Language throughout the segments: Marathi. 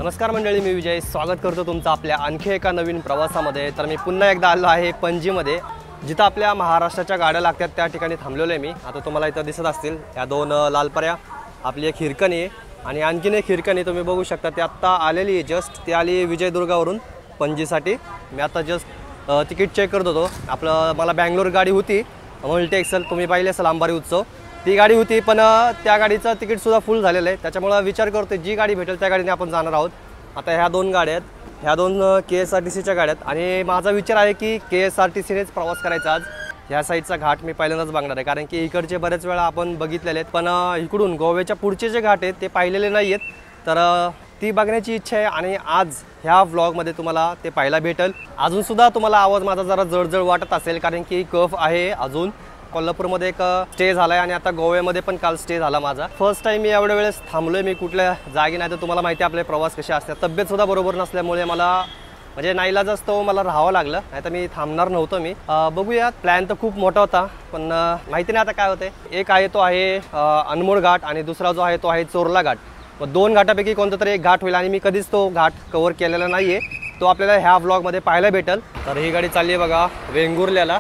नमस्कार मंडळी, मी विजय स्वागत करतो तुमचं आपल्या आणखी एका नवीन प्रवासामध्ये। तर मी पुन्हा एकदा आलो आहे पणजीमध्ये, जिथं आपल्या महाराष्ट्राच्या गाड्या लागतात त्या ठिकाणी थांबलेलो आहे मी। आता तुम्हाला इथं दिसत असतील या दोन लालपऱ्या, आपली एक हिरकणी आहे आणि आणखीन एक हिरकणी तुम्ही बघू शकता। ती आत्ता आलेली आहे, जस्ट ती आली विजयदुर्गावरून पणजीसाठी। मी आता जस्ट तिकीट चेक करत होतो। आपलं मला बँगलोर गाडी होती मल्टी एक्सेल, तुम्ही पाहिले असेल अंबारी उत्सव, ती गाडी होती, पण त्या गाडीचं तिकीट सुद्धा फुल झालेलं आहे। त्याच्यामुळे विचार करतोय जी गाडी भेटेल त्या गाडीने आपण जाणार आहोत। आता ह्या दोन गाड्या आहेत, ह्या दोन KSRTCच्या गाड्या आहेत आणि माझा विचार आहे की KSRTCनेच प्रवास करायचा आज। ह्या साईडचा घाट मी पहिल्यांदाच बघणार आहे, कारण की इकडचे बरेच वेळा आपण बघितलेले आहेत, पण इकडून गोव्याच्या पुढचे जे घाट आहेत ते पाहिलेले नाही आहेत, तर ती बघण्याची इच्छा आहे आणि आज ह्या व्लॉगमध्ये तुम्हाला ते पाहायला भेटेल। अजूनसुद्धा तुम्हाला आवाज माझा जरा जळजळ वाटत असेल, कारण की कफ आहे अजून। कोल्हापूरमध्ये एक स्टे झाला आहे आणि आता गोव्यामध्ये पण काल स्टे झाला माझा। फर्स्ट टाइम मी एवढ्या वेळेस थांबलोय मी कुठल्या जागी, नाही तर तुम्हाला माहिती आहे आपले प्रवास कसे असतात। तब्येतसुद्धा बरोबर नसल्यामुळे मला म्हणजे नाईलाज असतो, मला राहावं लागलं, नाही तर मी थांबणार नव्हतं मी। बघूया, प्लॅन तर खूप मोठा होता, पण माहिती नाही आता काय होते। एक आहे तो आहे अनमोड घाट आणि दुसरा जो आहे तो आहे चोरला घाट। मग दोन घाटापैकी कोणता तरी एक घाट होईल आणि मी कधीच तो घाट कव्हर केलेला नाही आहे, तो आपल्याला ह्या व्लॉगमध्ये पाहायला भेटेल। तर ही गाडी चालली आहे बघा वेंगुर्ल्याला,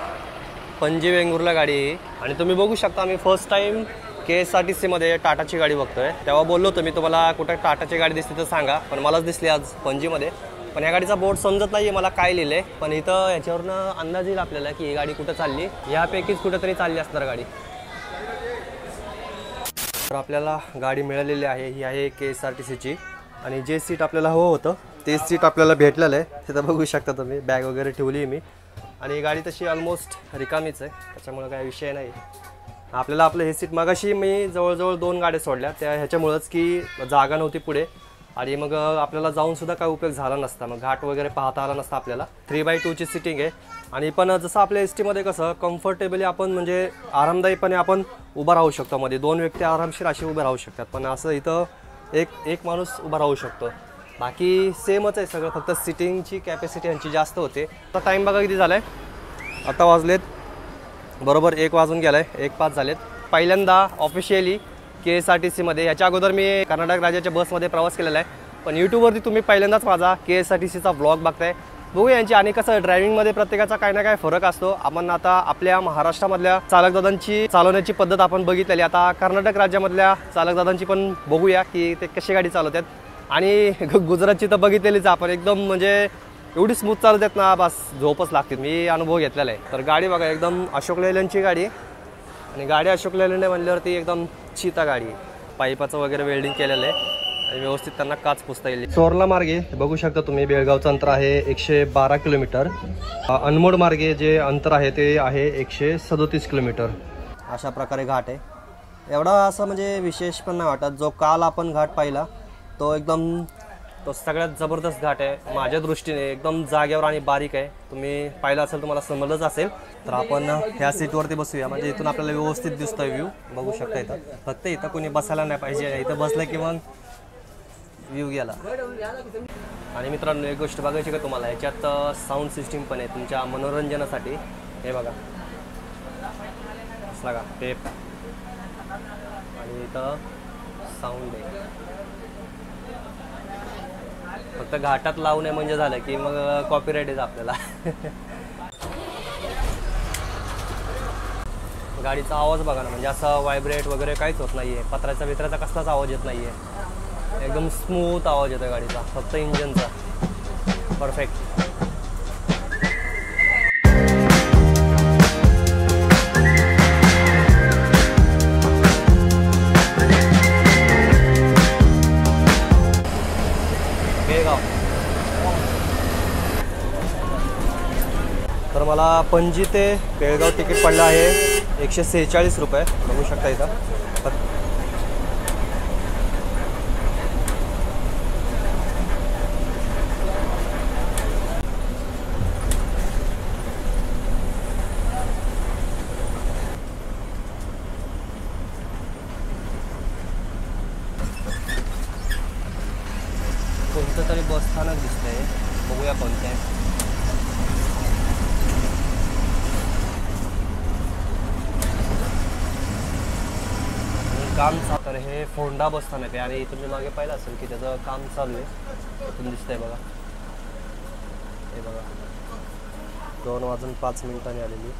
पणजी वेंगुर्ला गाडी आहे आणि तुम्ही बघू शकता मी फर्स्ट टाइम KSRTCमध्ये टाटाची गाडी बघतोय। तेव्हा बोललो होतो मी तुम्हाला कुठे टाटाची गाडी दिसली तर सांगा, पण मलाच दिसली आज पणजीमध्ये। पण या गाडीचा बोर्ड समजत नाही आहे मला काय लिहिलंय, पण इथं याच्यावरनं अंदाज येईल आपल्याला की ही गाडी कुठं चालली, यापैकीच कुठेतरी चालली असणार गाडी। तर आपल्याला गाडी मिळालेली आहे, ही आहे KSRTCची आणि जे सीट आपल्याला हवं होतं ते सीट आपल्याला भेटलेलं आहे। तिथं बघू शकता तुम्ही, बॅग वगैरे ठेवली आहे मी आणि गाडी तशी ऑलमोस्ट रिकामीच आहे, त्याच्यामुळे काही विषय नाही। आपल्याला आपलं हे सीट मगाशी मी जवळजवळ 2 गाड्या सोडल्या त्या ह्याच्यामुळंच की जागा नव्हती पुढे आणि मग आपल्याला जाऊनसुद्धा काय उपयोग झाला नसता, मग घाट वगैरे पाहता आला नसता आपल्याला। 3x2ची सिटिंग आहे आणि पण जसं आपल्या STमध्ये कसं कम्फर्टेबली आपण म्हणजे आरामदायीपणे आपण उभं राहू शकतो, मध्ये 2 व्यक्ती आरामशीर अशी उभे राहू शकतात, पण असं इथं एक माणूस उभा राहू शकतो। बाकी सेमच आहे सगळं, फक्त सिटिंगची कॅपॅसिटी यांची जास्त होते। आता टाईम बघा किती झाला आहे, आता वाजलेत बरोबर 1 वाजून गेला आहे, 1:05 झालेत। पहिल्यांदा ऑफिशियली KSRTCमध्ये, याच्या अगोदर मी कर्नाटक राज्याच्या बसमध्ये प्रवास केलेला आहे, पण यूट्यूबवरती तुम्ही पहिल्यांदाच माझा KSRTCचा व्लॉग बघताय। बघू यांची आणि कसं ड्रायव्हिंगमध्ये प्रत्येकाचा काही ना काही फरक असतो। आपण आता आपल्या महाराष्ट्रामधल्या चालकदादांची चालवण्याची पद्धत आपण बघितलेली, आता कर्नाटक राज्यामधल्या चालकदादांची पण बघूया की ते कशी गाडी चालवतात। आणि गुजरातची तर बघितलेलीच आपण, एकदम म्हणजे एवढी स्मूथ चालवतात ना, बस झोपच लागते, मी अनुभव घेतलेला आहे। तर गाडी बघा एकदम अशोक लेलँडची गाडी आणि गाडी अशोक लेलँड म्हणल्यावरती एकदम चिता गाडी, पाईपाचं वगैरे वेल्डिंग केलेलं आहे आणि व्यवस्थित त्यांना काच पुसता येईल। चोरला मार्गे बघू शकता तुम्ही, बेळगावचं अंतर आहे 112 किलोमीटर। अनमोड मार्गे जे अंतर आहे ते आहे 137 किलोमीटर। अशा प्रकारे घाट आहे, एवढा असं म्हणजे विशेष पण नाही वाटत। जो काल आपण घाट पाहिला तो सगळ्यात जबरदस्त घाट आहे माझ्या दृष्टीने, एकदम जागेवर आणि बारीक आहे। तुम्ही पाहिलं असेल, तुम्हाला समजलंच असेल। तर आपण ह्या सीटवरती बसूया, म्हणजे इथून आपल्याला व्यवस्थित दिसतोय व्ह्यू, बघू शकता। इथं फक्त इथं कोणी बसायला नाही पाहिजे, इथं बसलं की मग व्ह्यू गेला। आणि मित्रांनो एक गोष्ट बघायची का तुम्हाला, याच्यात साऊंड सिस्टीम पण आहे तुमच्या मनोरंजनासाठी। हे बघा असला का टेप आणि इथं साऊंड आहे, फक्त घाटात लावू नये म्हणजे झालं की मग कॉपीराईट येतं आपल्याला। गाडीचा आवाज बघा ना, म्हणजे असं व्हायब्रेट वगैरे काहीच होत नाहीये, पत्राचा कसलाच आवाज येत नाहीये, एकदम स्मूथ आवाज येतो गाडीचा, फक्त इंजनचा परफेक्ट। तर मला पणजी ते बेळगाव तिकीट पडलं आहे 146 रुपये, बघू शकता इथं। कोणतं तरी बस स्थानक दिसतंय, बघूया कोणतं आहे। काम तर हे फोंडा बसस्थानक आहे आणि तुम्ही मागे पाहिलं असेल की त्याचं काम चालू आहे. तुम्ही दिसतंय बघा, हे बघा 2:05 आलेली.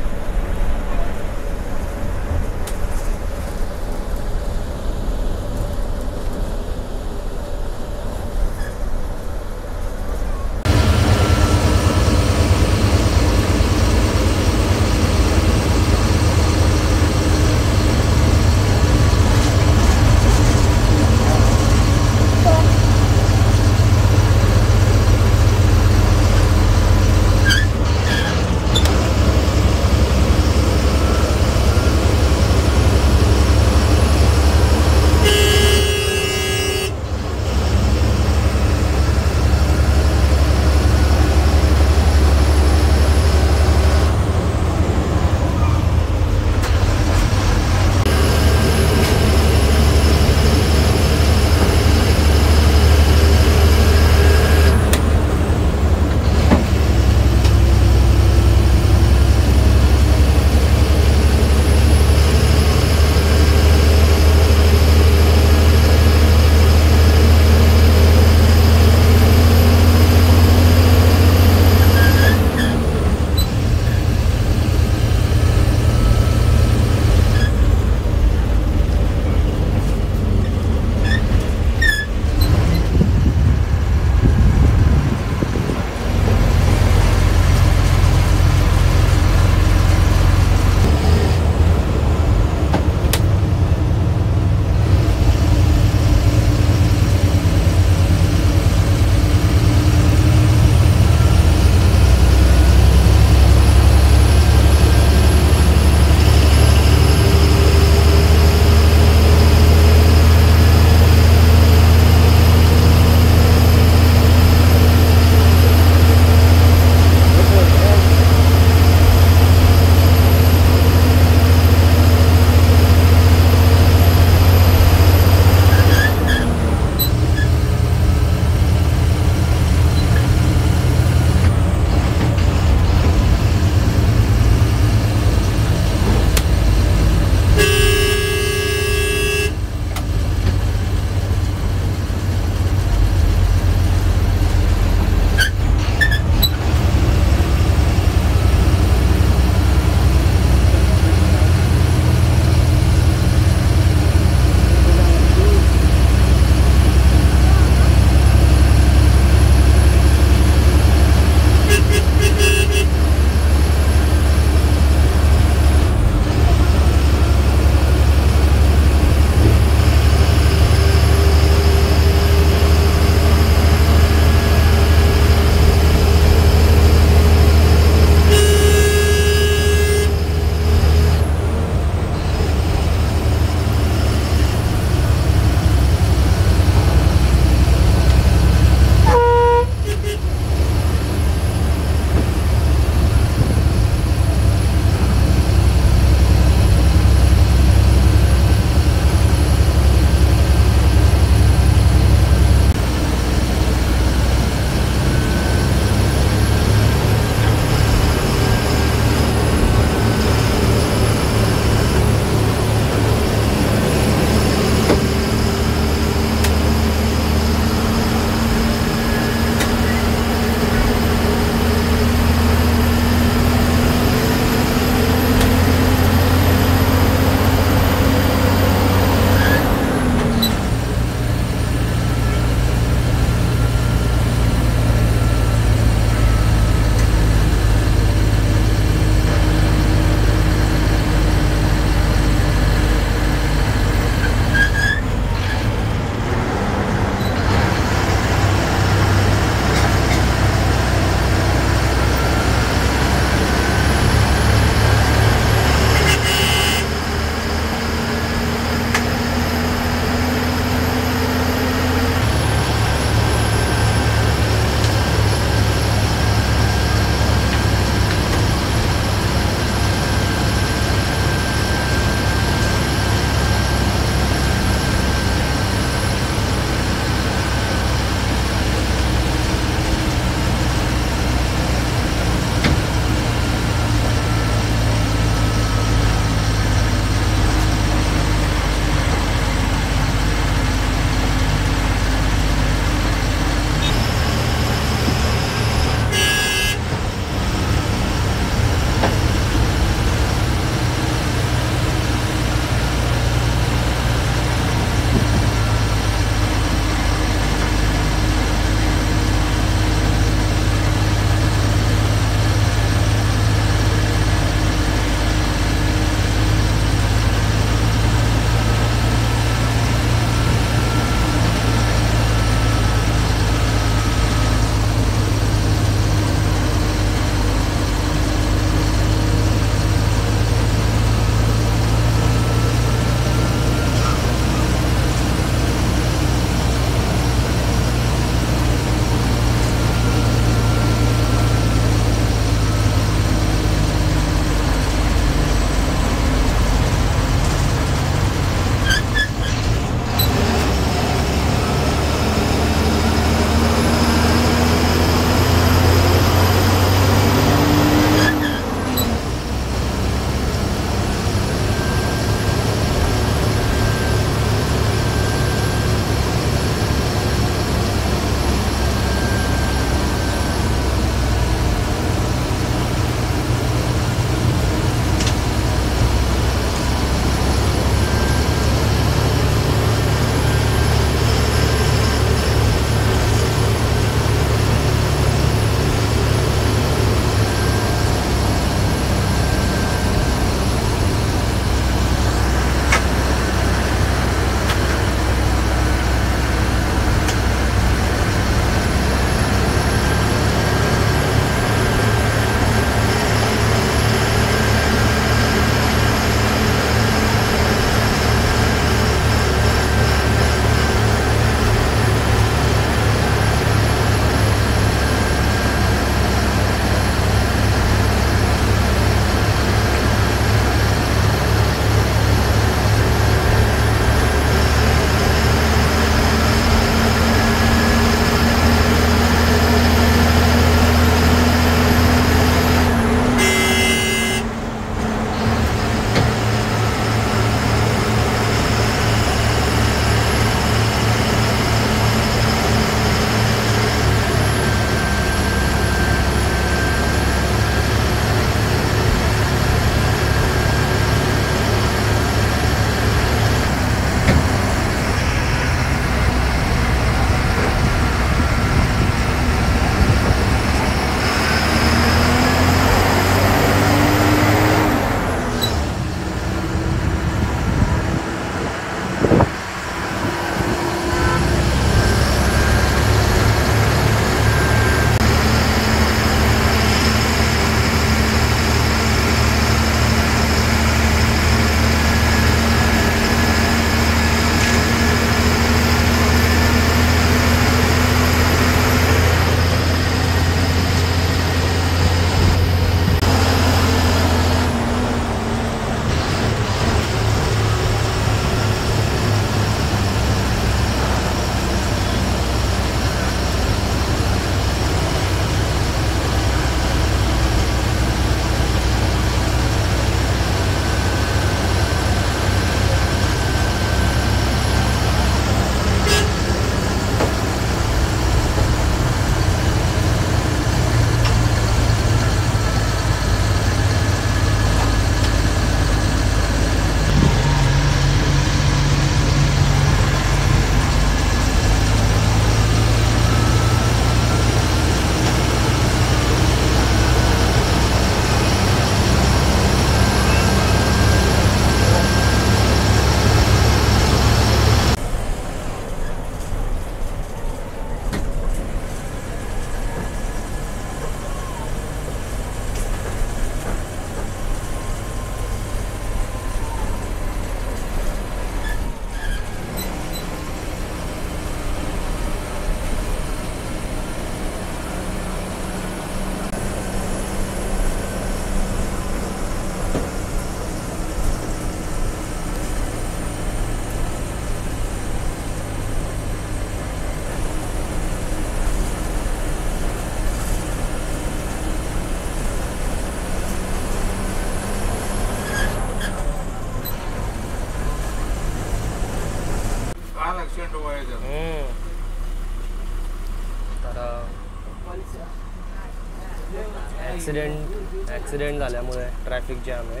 ॲक्सिडेंट झाल्यामुळे ट्रॅफिक जॅम आहे.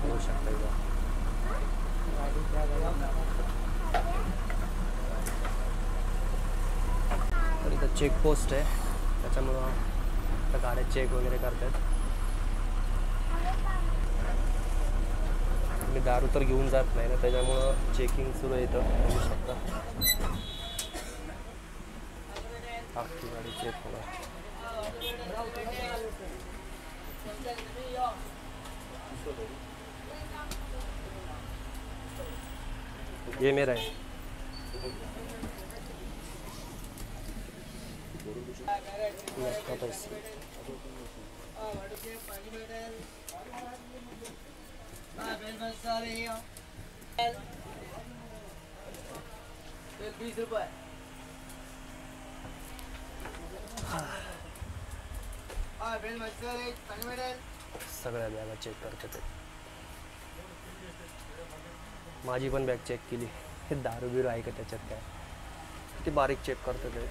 होऊ शकतं का? तर इथं चेकपोस्ट आहे, त्याच्यामुळं आता गाड्या चेक वगैरे करतात. मी दारू तर घेऊन जात नाही ना, त्याच्यामुळं चेकिंग सुरू आहे इथं. बघू शकता अख्खी गाडी चेक होणार. ये मेरा है. सगळ्या बॅगा चेक करते ते. माझी पण बॅग चेक केली. हे दारू बिरू आहे का त्याच्यात काय, किती बारीक चेक करते ते.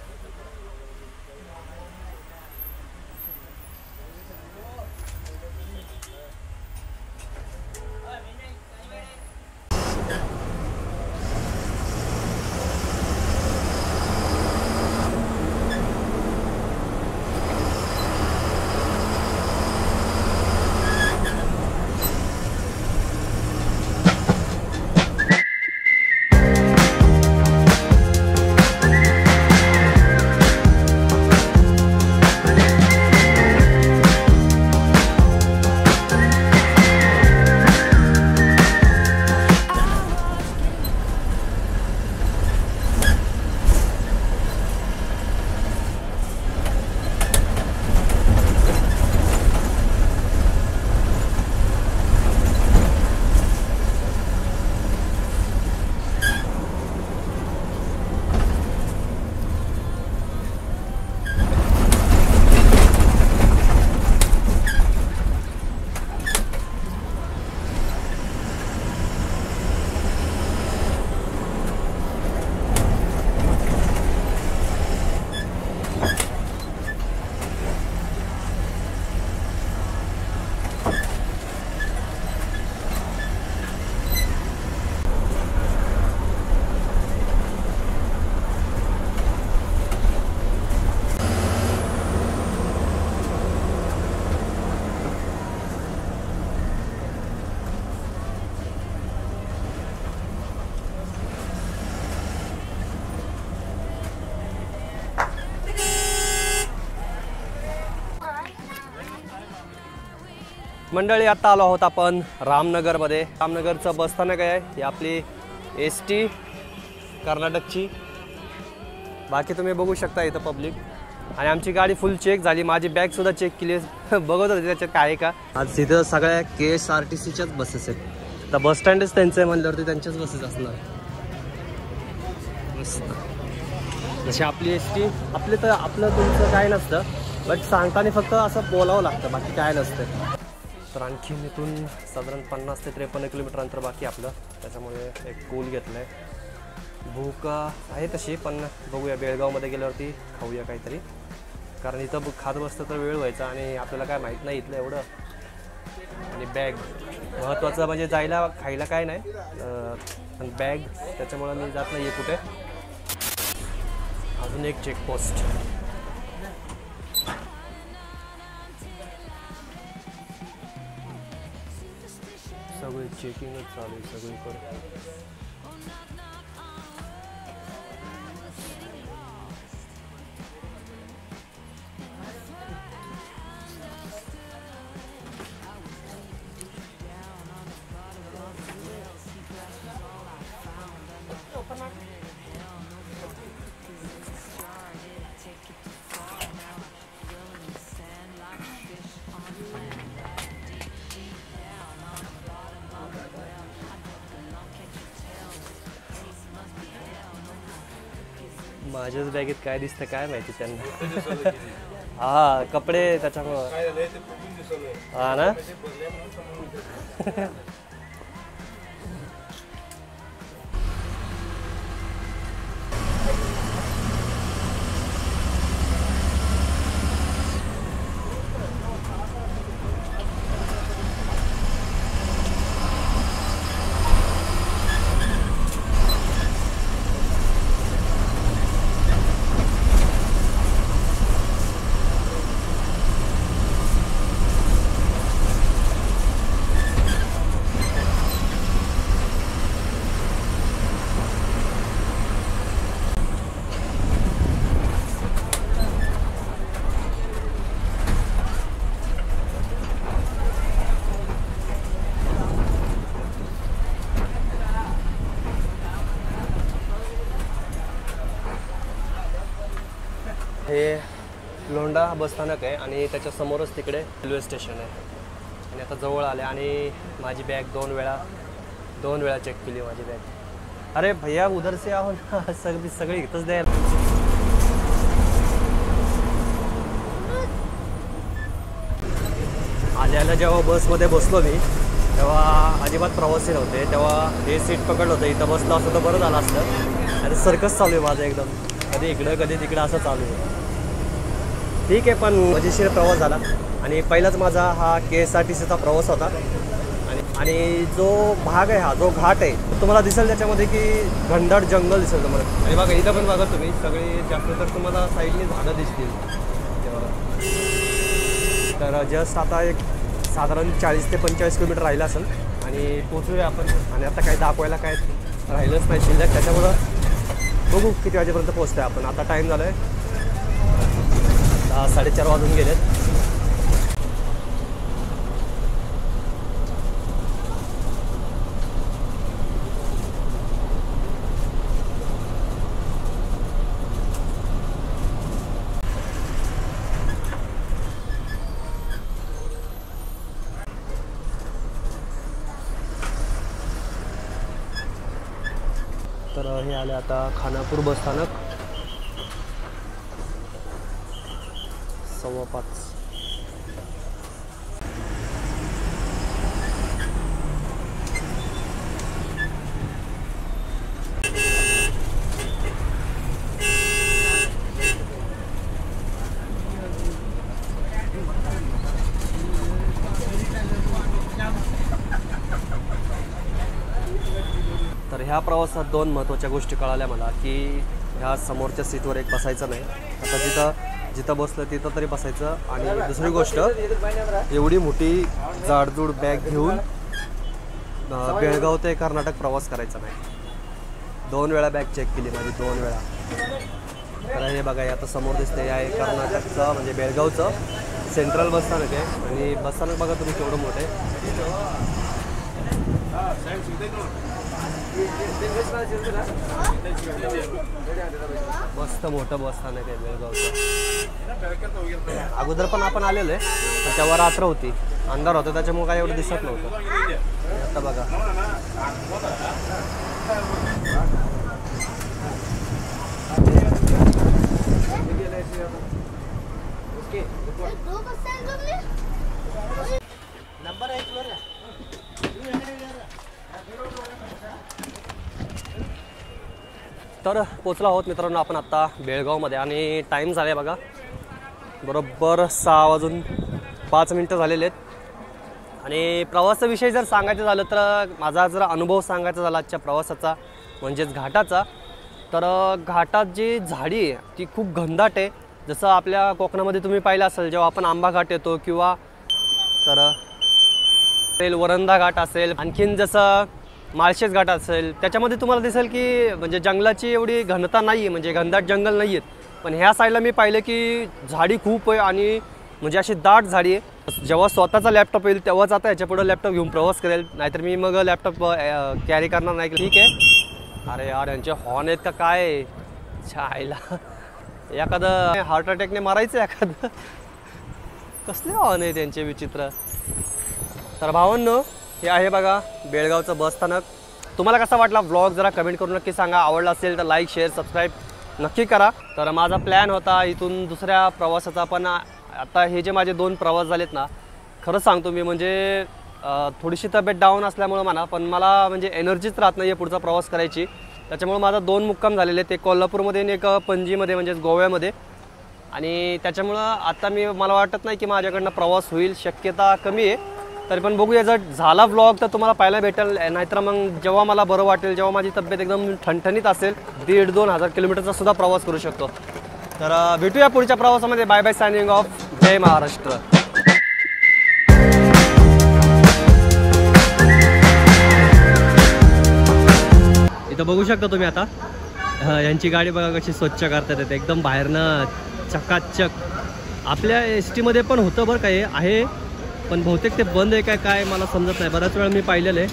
मंडळी आता आलो आहोत आपण रामनगरमध्ये. रामनगरचं बसस्थानक आहे, ही आपली ST कर्नाटकची. बाकी तुम्ही बघू शकता इथं पब्लिक. आणि आमची गाडी फुल चेक झाली, माझी बॅगसुद्धा चेक केली. बघत होते त्याच्यात काय आहे का. आज तिथं सगळ्या KSRTCच्याच बसेस आहेत. तर बस स्टँडच त्यांचं आहे म्हणल्यावरती त्यांच्याच बसेस असणार. मस्त जशी आपली ST. आपलं तुमचं काय नसतं, बट सांगताना फक्त असं बोलावं लागतं, बाकी काय नसतं. तर आणखीन इथून साधारण 50 ते 53 किलोमीटर अंतर बाकी आपलं, त्याच्यामुळे एक कूल घेतलं आहे. भूक आहे तशी, पण बघूया बेळगावमध्ये गेल्यावरती खाऊया काहीतरी, कारण इथं खात बसतं तर वेळ व्हायचा आणि आपल्याला काय माहीत नाही इथलं एवढं. आणि बॅग महत्त्वाचं, म्हणजे जायला खायला काय नाही, पण बॅग, त्याच्यामुळं मी जात नाही आहे कुठे. अजून एक चेकपोस्ट. सगळे चेकिंगच चालू आहे सगळीकडे. माझ्याच बॅगेत काय दिसतं काय माहिती त्यांना. हा कपडे त्याच्यामुळं. हा ना. हे लोंढा बसस्थानक आहे आणि त्याच्या समोरच तिकडे रेल्वे स्टेशन आहे. आणि आता जवळ आले आणि माझी बॅग दोन वेळा चेक केली माझी बॅग. अरे भैया उधर से आहो ना, सगळी इथंच द्यायला. आल्याला जेव्हा बसमध्ये बसलो मी तेव्हा अजिबात प्रवासी नव्हते. तेव्हा हे सीट पकडलं होतं. इथं बसलं असतं तर बरं झालं असतं. आणि सर्कस चालू आहे माझं एकदम, कधी इकडं कधी तिकडं असं चालू आहे. ठीक आहे, पण मजेशीर प्रवास झाला. आणि पहिलाच माझा हा KSRTCचा प्रवास होता. आणि जो भाग आहे, हा जो घाट आहे तुम्हाला दिसेल त्याच्यामध्ये की घनदाट जंगल दिसेल तुम्हाला. आणि बघा इथं पण बघा तुम्ही, सगळे जास्त तर तुम्हाला साईडने झाडं दिसतील. तर जस्ट आता एक साधारण 40 ते 45 किलोमीटर राहिलं असेल आणि पोचूया आपण. आणि आता काही दाखवायला काय राहिलंच नाही शिल्लक, त्याच्यामुळं बघू किती वाजेपर्यंत पोचतोय आपण. आता टाईम झाला आहे 4:30 वाजून गेलेत. तर हे आले आता खानापूर बसस्थानक 5:15. तर ह्या प्रवासात दोन महत्त्वाच्या गोष्टी कळाल्या मला, की ह्या समोरच्या सीटवर एक बसायचं नाही. आता जिथं बसलं तिथं तरी बसायचं. आणि दुसरी गोष्ट, एवढी मोठी जाडजूड बॅग घेऊन बेळगाव ते कर्नाटक प्रवास करायचा नाही. 2 वेळा बॅग चेक केली माझी, 2 वेळा. तर हे बघा, आता समोर दिसते हे आहे कर्नाटकचं म्हणजे बेळगावचं सेंट्रल बसस्थानक आहे. आणि बसस्थानक बघा तुम्ही केवढं मोठं आहे. मस्त मोठं बसस्थानक आहे बेळगावचं. अगोदर पण आपण आलेलो आहे, पण तेव्हा रात्र होती, अंधार होता, त्याच्यामुळे काय एवढं दिसत नव्हतं. आता बघा नंबर आहे. तर पोचलो आहोत मित्रांनो आपण आत्ता बेळगावमध्ये. आणि टाईम झाला आहे बघा, बरोबर 6:05 झालेले आहेत. आणि प्रवासाविषयी जर सांगायचं झालं तर माझा जर अनुभव सांगायचा झाला आजच्या प्रवासाचा म्हणजेच घाटाचा, तर घाटात जी झाडी आहे ती खूप घनदाट आहे. जसं आपल्या कोकणामध्ये तुम्ही पाहिलं असेल, जेव्हा आपण आंबा घाट येतो किंवा तर वरंधा घाट असेल, आणखीन जसं माळशेज घाट असेल, त्याच्यामध्ये तुम्हाला दिसेल की म्हणजे जंगलाची एवढी घनता नाही आहे, म्हणजे घनदाट जंगल नाही आहेत. पण ह्या साईडला मी पाहिलं की झाडी खूप आहे आणि म्हणजे अशी दाट झाडी आहे. जेव्हा स्वतःचा लॅपटॉप येईल तेव्हाच आता ह्याच्या पुढं लॅपटॉप घेऊन प्रवास करेल, नाहीतर मी मग लॅपटॉप कॅरी करणार नाही. ठीक आहे. अरे यार, यांचे हॉर्न आहेत का काय छायला, एखादं हार्ट अटॅकने मारायचं एखादं. कसले हॉर्न आहे त्यांचे विचित्र. तर भावांनो, हे आहे बघा बेळगावचं बसस्थानक. तुम्हाला कसा वाटला व्लॉग जरा कमेंट करून नक्की सांगा. आवडला असेल तर लाईक शेअर सबस्क्राईब नक्की करा. तर माझा प्लॅन होता इथून दुसऱ्या प्रवासाचा, पण आता हे जे माझे 2 प्रवास झालेत ना, खरं सांगतो मी म्हणजे थोडीशी तब्येत डाऊन असल्यामुळं म्हणा, पण मला म्हणजे एनर्जीच राहत नाही आहे पुढचा प्रवास करायची. त्याच्यामुळे माझा 2 मुक्काम झालेले आहेत, एक कोल्हापूरमध्ये आणि एक पणजीमध्ये म्हणजेच गोव्यामध्ये. आणि त्याच्यामुळं आता मला वाटत नाही की माझ्याकडनं प्रवास होईल, शक्यता कमी आहे. तरी पण बघूया, जर झाला व्लॉग तर तुम्हाला पाहायला भेटेल, नाहीतर मग जेव्हा मला बरं वाटेल, जेव्हा माझी तब्येत एकदम ठणठणीत असेल, 1,500-2,000 किलोमीटरचा सुद्धा प्रवास करू शकतो. तर भेटूया पुढच्या प्रवासामध्ये. Bye bye, signing off. जय महाराष्ट्र. इथं बघू शकता तुम्ही आता यांची गाडी बघा कशी स्वच्छ करतात, एकदम बाहेरनं चकाचक. आपल्या ST मध्ये पण होतं बरं काय आहे, पण बहुतेक ते बंद आहे काय मला समजत नाही. बऱ्याच वेळा मी पाहिलेलं आहे.